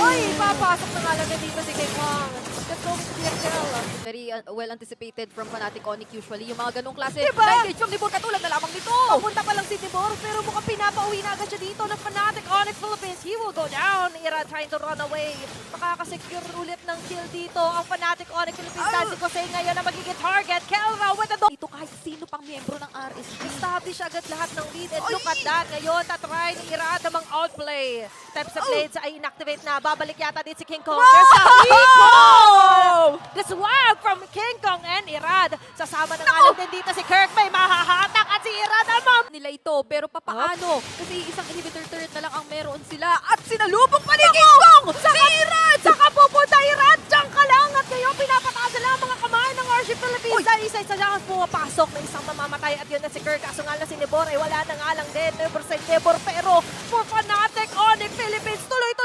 Oy! Papasok na nga lang na dito si King Kong. Let's go with clear kill. Very well anticipated from Fnatic Onyx usually. Yung mga ganong klase. Diba? Na-engage yung Nibor katulad na lamang nito. Papunta pa lang si Tibor, pero mukhang pinapauwi na agad siya dito ng Fnatic Onyx Philippines. He will go down. Ira trying to run away. Makakasecure ulit ng kill dito ang Fnatic Onyx Philippines. Dahil si Jose ngayon na magiging target. Kelra with the dito kahit sino pang miyembro ng RSG. Establish agad lahat ng lead. And look at that. Ngayon, tatry ni Ira namang outplay. Type sa blades ay inactivate na. Babalik yata din si King Kong. There's a the swag from King Kong and Irad. Sasama ng alam din dito si Kirk. May mahahatak at si Irad naman. Nila ito, pero papaano? Kasi isang inhibitor turret na lang ang meron sila. At sinalubog pa ni King Kong! Si Irad! Saka pupunta Irad. Diyan ka lang. At ngayon pinapataas nila ang mga kamay ng Worship Philippines. Dahil isa-isa lang ang pumapasok na isang mamamatay. At yun na si Kirk. Kaso nga lang si Nibor ay wala na nga lang din. Nibor sa Nibor pa